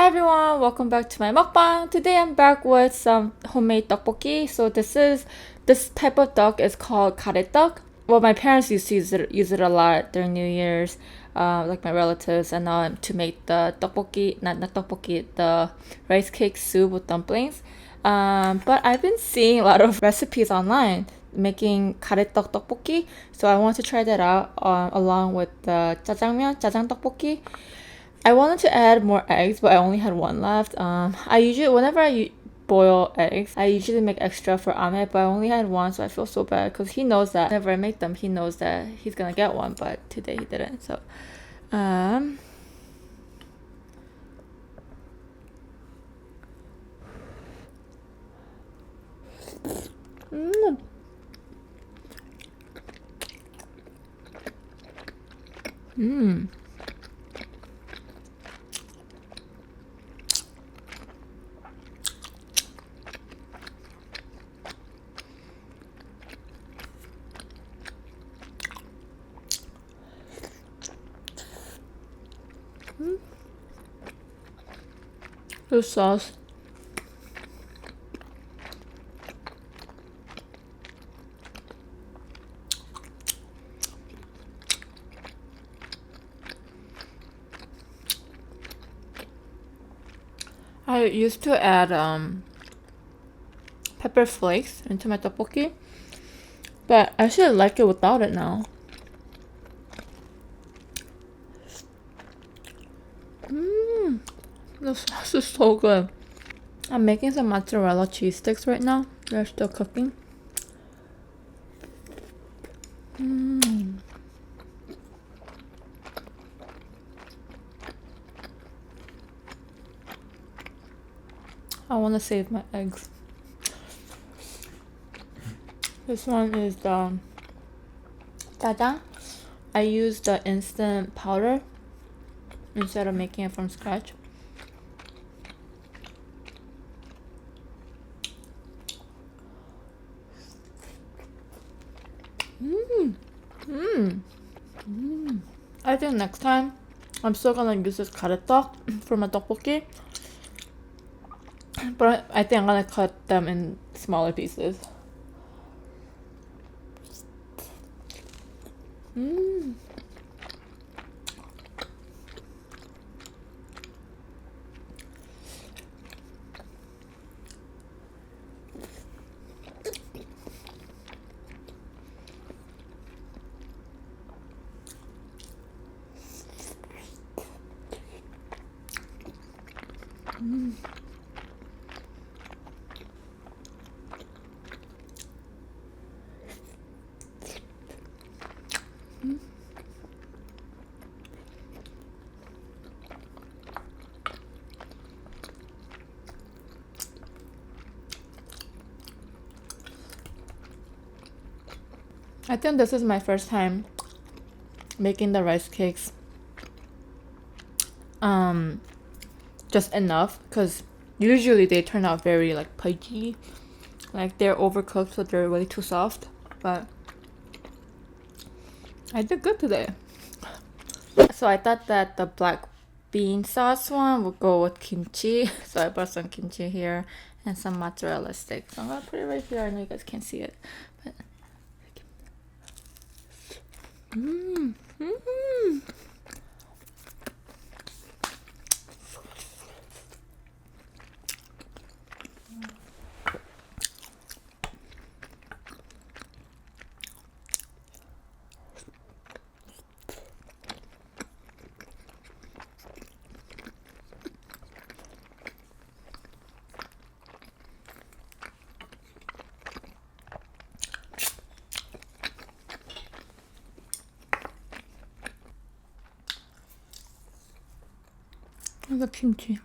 everyone, welcome back to my mukbang. Today I'm back with some homemade tteokbokki. So this type of duck is called garaedduk. Well, my parents used to use it a lot during New Year's, like my relatives, and now to make the tteokbokki, not tteokbokki, the rice cake soup with dumplings. But I've been seeing a lot of recipes online making garaedduk tteokbokki, so I want to try that out along with the jjajang tteokbokki. I wanted to add more eggs, but I only had one left. Whenever I boil eggs, I usually make extra for Ahmed, but I only had one, so I feel so bad because he knows that whenever I make them, he knows that he's gonna get one, but today he didn't. So, um, mm, mm. The sauce. I used to add pepper flakes into my tteokbokki, but I actually like it without it now. The sauce is so good. I'm making some mozzarella cheese sticks right now. They're still cooking. I want to save my eggs. This one is the jjajang. I use the instant powder instead of making it from scratch. I think next time I'm still gonna use this garaedduk for my tteokbokki, but I think I'm gonna cut them in smaller pieces. I think this is my first time making the rice cakes just enough, because usually they turn out very like pudgy, like they're overcooked, so they're way too soft, but I did good today. So I thought that the black bean sauce one would go with kimchi, so I brought some kimchi here and some mozzarella sticks. So I'm gonna put it right here. I know you guys can't see it, but the kimchi.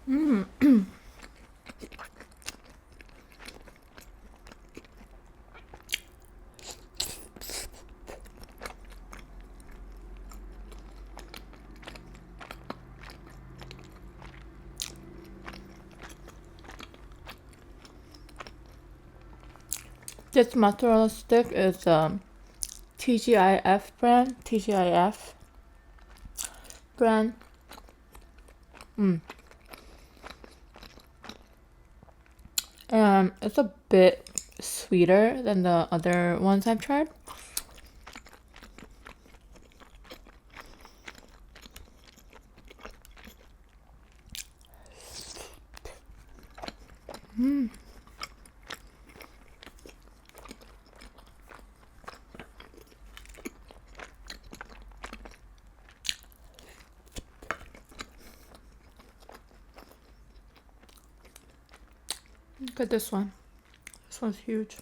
This mozzarella stick is TGIF brand. It's a bit sweeter than the other ones I've tried. Look at this one. This one's huge.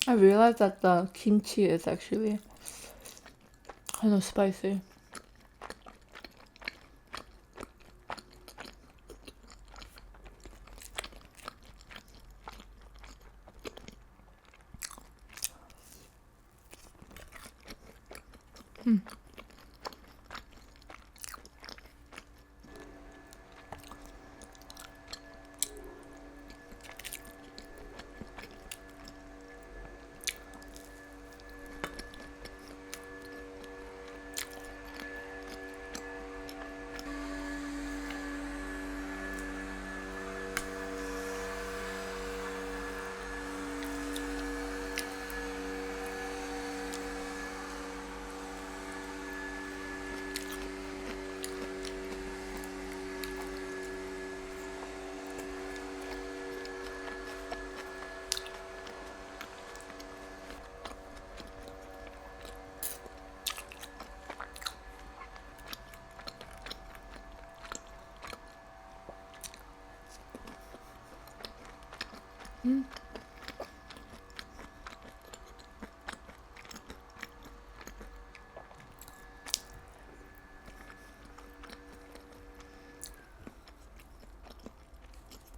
I realized that the kimchi is actually kind of spicy.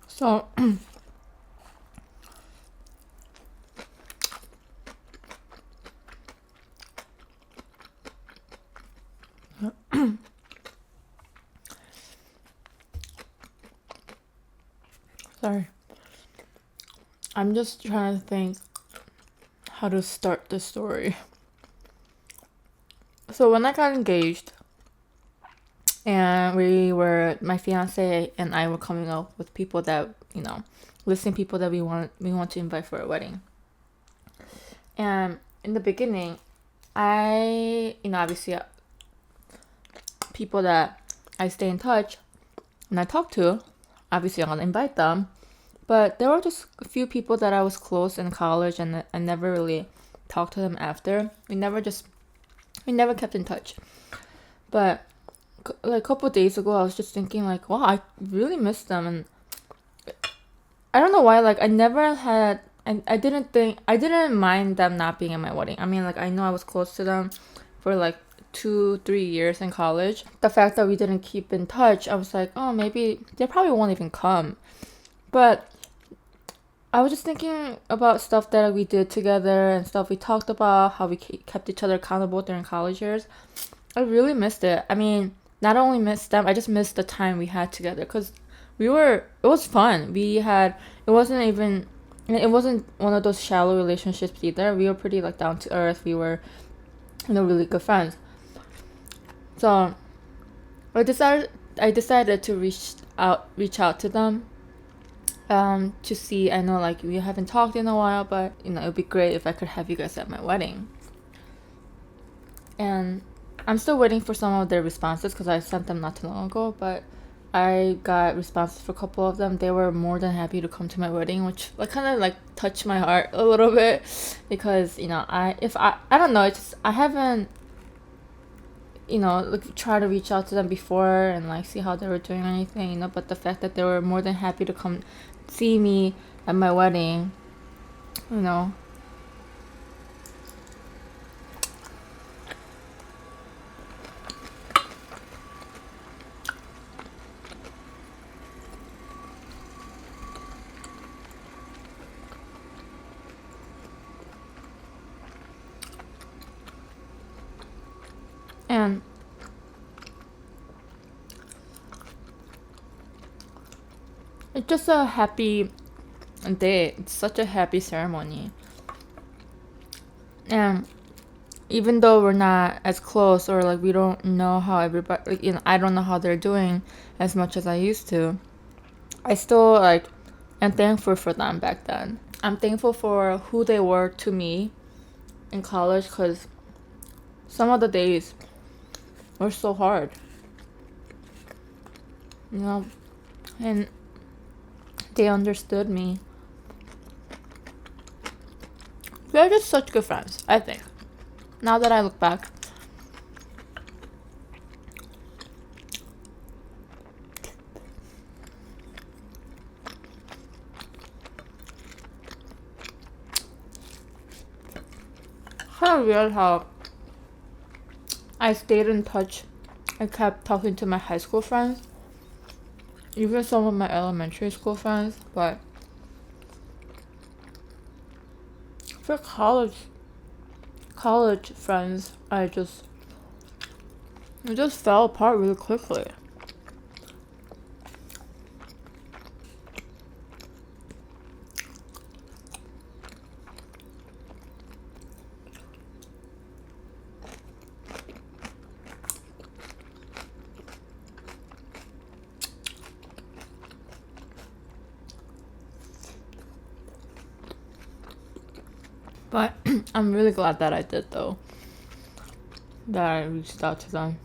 So sorry. I'm just trying to think how to start the story. So when I got engaged and my fiance and I were coming up with people that, listing people that we want to invite for a wedding. And in the beginning, I, obviously people that I stay in touch, and I talked to. Obviously, I'm gonna invite them. But there were just a few people that I was close in college, and I never really talked to them after. We never kept in touch. But like a couple of days ago, I was just thinking like, wow, I really miss them, and I don't know why. Like I never had, and I didn't mind them not being at my wedding. I mean, like I know I was close to them for like 2-3 years in college. The fact that we didn't keep in touch, I was like, oh, maybe they probably won't even come. But I was just thinking about stuff that we did together and stuff we talked about, how we kept each other accountable during college years. I really missed it. I mean, not only missed them, I just missed the time we had together because it was fun. It wasn't one of those shallow relationships either. We were pretty like down to earth. We were, really good friends. So I decided to reach out to them to see. I know like we haven't talked in a while, but it would be great if I could have you guys at my wedding. And I'm still waiting for some of their responses because I sent them not too long ago, but I got responses for a couple of them. They were more than happy to come to my wedding, which like kind of like touched my heart a little bit because I don't know, it's just I haven't like try to reach out to them before and like see how they were doing or anything, but the fact that they were more than happy to come see me at my wedding, and it's just a happy day. It's such a happy ceremony. And even though we're not as close or like we don't know how everybody, like, I don't know how they're doing as much as I used to, I still like am thankful for them back then. I'm thankful for who they were to me in college because some of the days were so hard, and they understood me. They're just such good friends, I think. Now that I look back. Kind of weird how I stayed in touch. I kept talking to my high school friends, even some of my elementary school friends, but for college friends, it just fell apart really quickly. But I'm really glad that I did, though. That I reached out to them.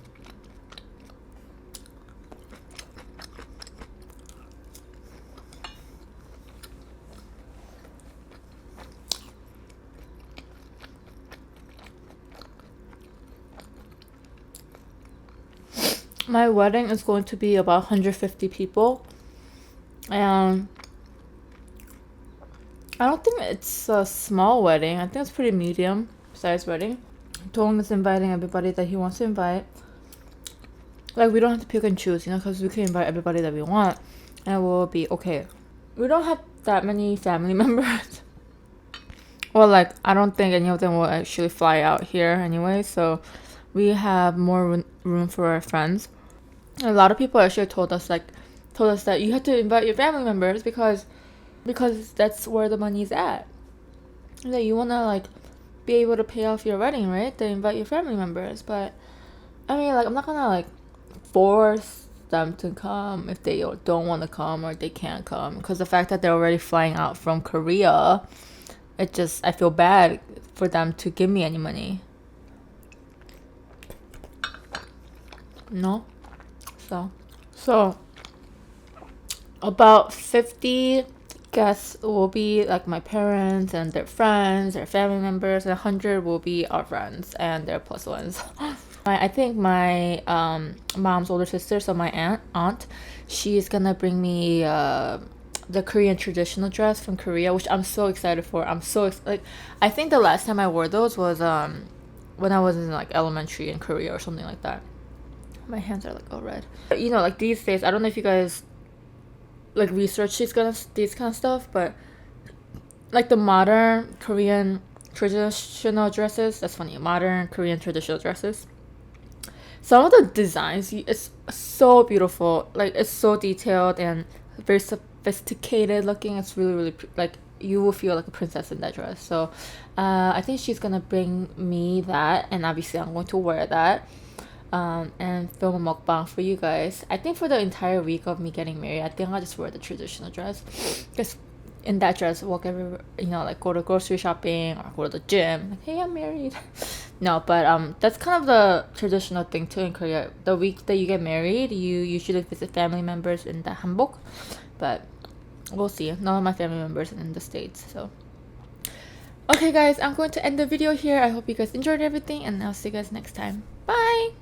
My wedding is going to be about 150 people. And I don't think it's a small wedding. I think it's pretty medium sized wedding. Dong is inviting everybody that he wants to invite. Like, we don't have to pick and choose, because we can invite everybody that we want, and we'll be okay. We don't have that many family members. Well, like, I don't think any of them will actually fly out here anyway, so we have more room for our friends. A lot of people actually told us that you have to invite your family members because that's where the money's at. That you want to like be able to pay off your wedding, right? They invite your family members. But I mean, like, I'm not gonna like force them to come if they don't want to come or they can't come, because the fact that they're already flying out from Korea, I feel bad for them to give me any money. No? So about 50 guests will be like my parents and their friends, their family members, and 100 will be our friends and their plus ones. I think my mom's older sister, so my aunt, she's gonna bring me the Korean traditional dress from Korea, which I'm so excited for. Like, I think the last time I wore those was when I was in like elementary in Korea or something like that. My hands are like all red. You know, like these days, I don't know if you guys like research these kind of stuff, but like the modern Korean traditional dresses. That's funny. Modern Korean traditional dresses. Some of the designs, it's so beautiful. Like it's so detailed and very sophisticated looking. It's really really like you will feel like a princess in that dress. So, I think she's gonna bring me that, and obviously I'm going to wear that. And film a mukbang for you guys. I think for the entire week of me getting married, I think I'll just wear the traditional dress. Just in that dress, walk everywhere, you know, like go to grocery shopping or go to the gym. Like, hey, I'm married. No, but that's kind of the traditional thing too in Korea. The week that you get married, you usually visit family members in the hanbok. But we'll see. None of my family members are in the States, so. Okay, guys, I'm going to end the video here. I hope you guys enjoyed everything, and I'll see you guys next time. Bye!